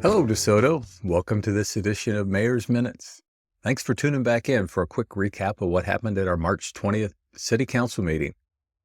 Hello, DeSoto. Welcome to this edition of Mayor's Minutes. Thanks for tuning back in for a quick recap of what happened at our March 20th City Council meeting.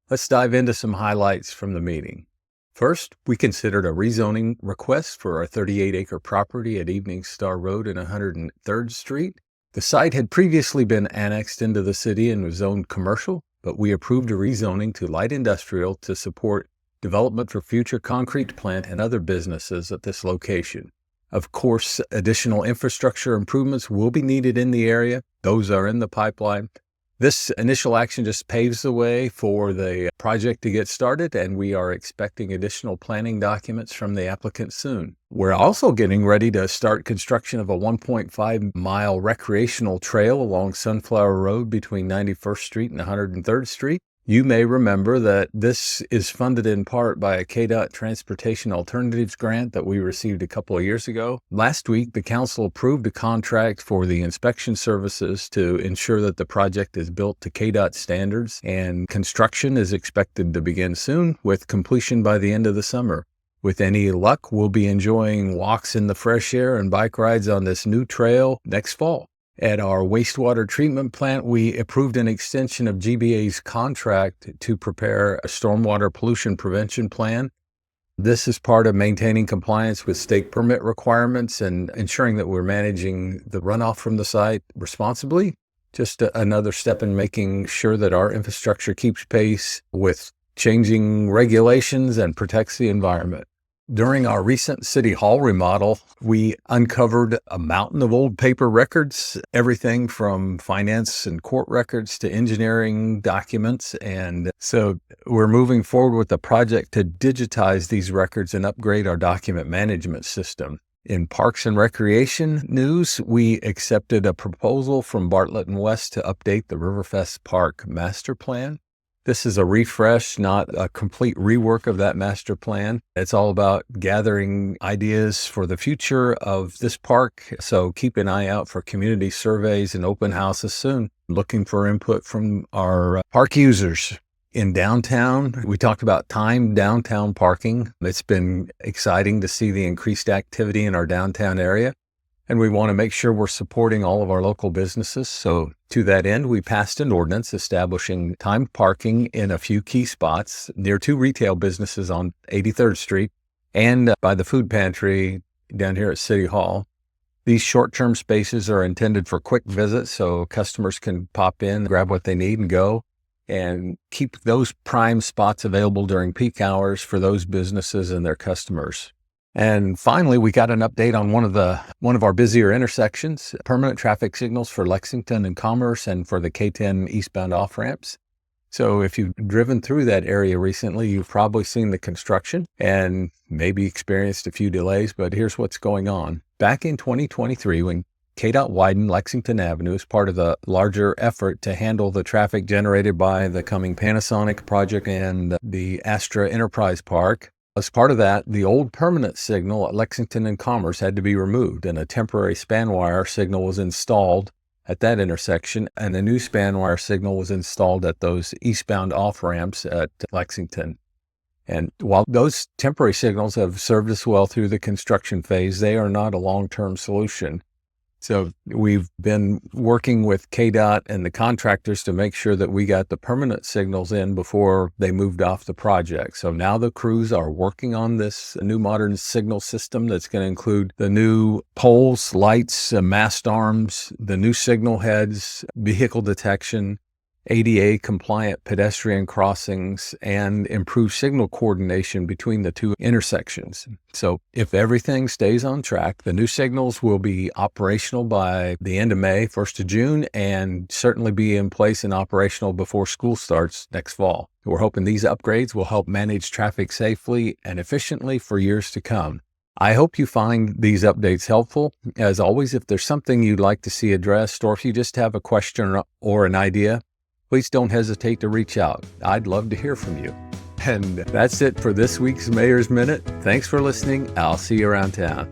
Let's dive into some highlights from the meeting. First, we considered a rezoning request for our 38-acre property at Evening Star Road and 103rd Street. The site had previously been annexed into the city and was zoned commercial, but we approved a rezoning to light industrial to support development for future concrete plant and other businesses at this location. Of course, additional infrastructure improvements will be needed in the area. Those are in the pipeline. This initial action just paves the way for the project to get started, and we are expecting additional planning documents from the applicant soon. We're also getting ready to start construction of a 1.5-mile recreational trail along Sunflower Road between 91st Street and 103rd Street. You may remember that this is funded in part by a KDOT Transportation Alternatives grant that we received a couple of years ago. Last week, the council approved a contract for the inspection services to ensure that the project is built to KDOT standards, and construction is expected to begin soon, with completion by the end of the summer. With any luck, we'll be enjoying walks in the fresh air and bike rides on this new trail next fall. At our wastewater treatment plant, we approved an extension of GBA's contract to prepare a stormwater pollution prevention plan. This is part of maintaining compliance with state permit requirements and ensuring that we're managing the runoff from the site responsibly. Just another step in making sure that our infrastructure keeps pace with changing regulations and protects the environment. During our recent City Hall remodel, we uncovered a mountain of old paper records, everything from finance and court records to engineering documents. And so we're moving forward with a project to digitize these records and upgrade our document management system. In Parks and Recreation news, we accepted a proposal from Bartlett and West to update the Riverfest Park master plan. This is a refresh, not a complete rework of that master plan. It's all about gathering ideas for the future of this park. So keep an eye out for community surveys and open houses soon. Looking for input from our park users. In downtown, we talked about timed downtown parking. It's been exciting to see the increased activity in our downtown area. And we want to make sure we're supporting all of our local businesses. So to that end, we passed an ordinance establishing timed parking in a few key spots near two retail businesses on 83rd Street and by the food pantry down here at City Hall. These short-term spaces are intended for quick visits, so customers can pop in, grab what they need and go, and keep those prime spots available during peak hours for those businesses and their customers. And finally, we got an update on one of our busier intersections, permanent traffic signals for Lexington and Commerce and for the K10 eastbound off-ramps. So if you've driven through that area recently, you've probably seen the construction and maybe experienced a few delays, but here's what's going on. Back in 2023, when KDOT widened Lexington Avenue as part of the larger effort to handle the traffic generated by the coming Panasonic project and the Astra Enterprise Park, as part of that, the old permanent signal at Lexington and Commerce had to be removed, and a temporary span wire signal was installed at that intersection, and a new span wire signal was installed at those eastbound off-ramps at Lexington. And while those temporary signals have served us well through the construction phase, they are not a long-term solution. So we've been working with KDOT and the contractors to make sure that we got the permanent signals in before they moved off the project. So now the crews are working on this new modern signal system that's going to include the new poles, lights, mast arms, the new signal heads, vehicle detection, ADA compliant pedestrian crossings, and improved signal coordination between the two intersections. So if everything stays on track, the new signals will be operational by the end of May, 1st of June, and certainly be in place and operational before school starts next fall. We're hoping these upgrades will help manage traffic safely and efficiently for years to come. I hope you find these updates helpful. As always, if there's something you'd like to see addressed, or if you just have a question or an idea, please don't hesitate to reach out. I'd love to hear from you. And that's it for this week's Mayor's Minute. Thanks for listening. I'll see you around town.